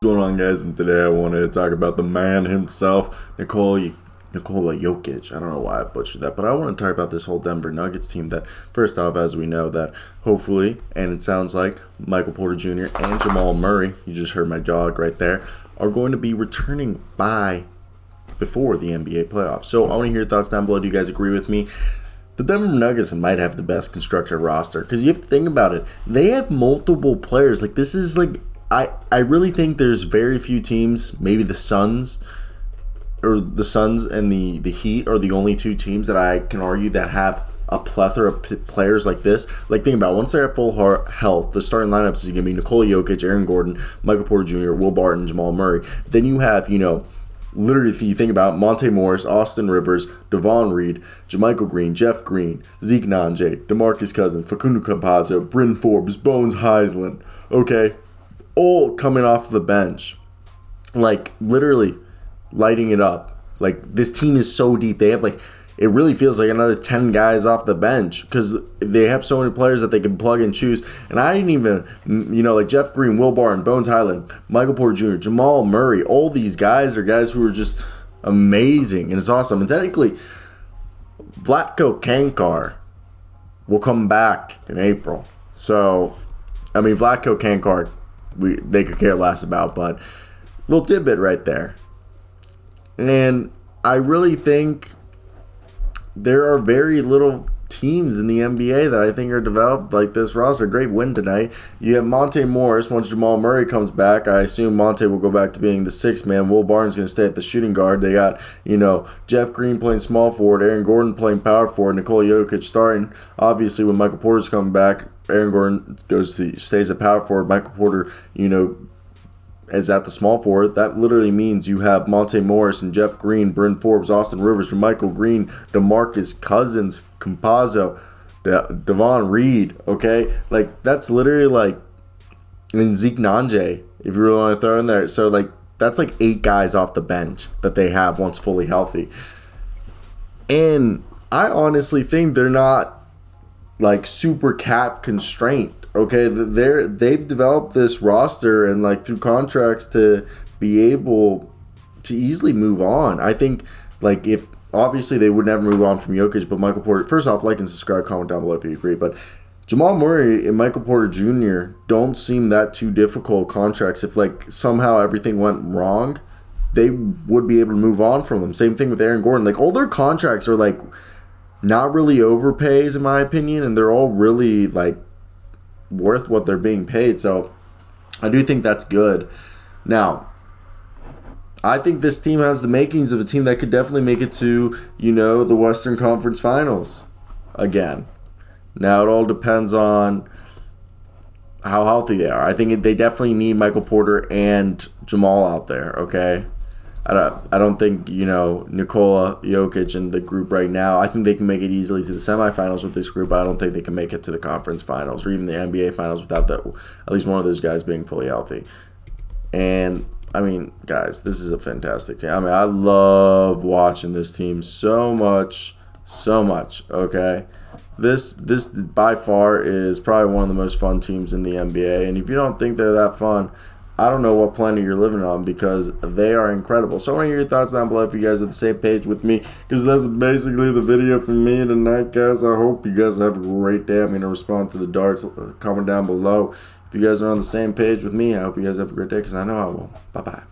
What's going on, guys? And today I wanted to talk about the man himself, Nikola Jokic. I don't know why I butchered that, but I want to talk about this whole Denver Nuggets team that, first off, as we know, that hopefully, and it sounds like Michael Porter Jr. and Jamal Murray, you just heard my jog right there, are going to be returning before the NBA playoffs. So I want to hear your thoughts down below. Do you guys agree with me? The Denver Nuggets might have the best constructed roster because you have to think about it. They have multiple players. Like, this is like, I really think there's very few teams, maybe the Suns and the Heat are the only two teams that I can argue that have a plethora of players like this. Like, think about it. Once they're at full health, the starting lineups is going to be Nikola Jokic, Aaron Gordon, Michael Porter Jr., Will Barton, Jamal Murray. Then you have, literally, if you think about Monte Morris, Austin Rivers, Devon Reed, JaMychal Green, Jeff Green, Zeke Nnaji, DeMarcus Cousins, Facundo Campazzo, Bryn Forbes, Bones Highsland, okay? All coming off the bench. Like, literally lighting it up. Like, this team is so deep. They have, it really feels like another 10 guys off the bench because they have so many players that they can plug and choose. And I didn't even, like Jeff Green, Will Barton, Bones Highland, Michael Porter Jr., Jamal Murray, all these guys are guys who are just amazing. And it's awesome. And technically, Vlatko Kankar will come back in April. So, Vlatko Kankar, they could care less about, but little tidbit right there. And I really think there are very little teams in the NBA that I think are developed like this roster. Great win tonight. You have Monte Morris. Once Jamal Murray comes back, I assume Monte will go back to being the sixth man. Will Barton's going to stay at the shooting guard. They got, Jeff Green playing small forward, Aaron Gordon playing power forward, Nikola Jokic starting. Obviously, when Michael Porter's coming back, Aaron Gordon stays at power forward. Michael Porter, is at the small forward. That literally means you have Monte Morris and Jeff Green, Bryn Forbes, Austin Rivers, JaMychal Green, DeMarcus Cousins, Campazzo, Devon Reed, okay? That's literally and Zeke Nnaji, if you really want to throw in there. So, that's 8 guys off the bench that they have once fully healthy. And I honestly think they're not, super cap constrained. Okay, they've developed this roster and through contracts to be able to easily move on. I think if obviously they would never move on from Jokic, but Michael Porter. First off, like and subscribe, comment down below if you agree. But Jamal Murray and Michael Porter Jr. don't seem that too difficult contracts. If somehow everything went wrong, they would be able to move on from them. Same thing with Aaron Gordon. All their contracts are not really overpays in my opinion, and they're all really worth what they're being paid. So I do think that's good. Now, I think this team has the makings of a team that could definitely make it to, the Western Conference Finals again. Now, it all depends on how healthy they are. I think they definitely need Michael Porter and Jamal out there, okay? I don't think, Nikola Jokic and the group right now, I think they can make it easily to the semifinals with this group, but I don't think they can make it to the conference finals or even the NBA finals without at least one of those guys being fully healthy. And, guys, this is a fantastic team. I love watching this team so much, okay? This by far is probably one of the most fun teams in the NBA, and if you don't think they're that fun, I don't know what planet you're living on because they are incredible. So I want to hear your thoughts down below if you guys are on the same page with me, because that's basically the video from me tonight, guys. I hope you guys have a great day. I'm going to respond to the darts. Comment down below if you guys are on the same page with me. I hope you guys have a great day because I know I will. Bye-bye.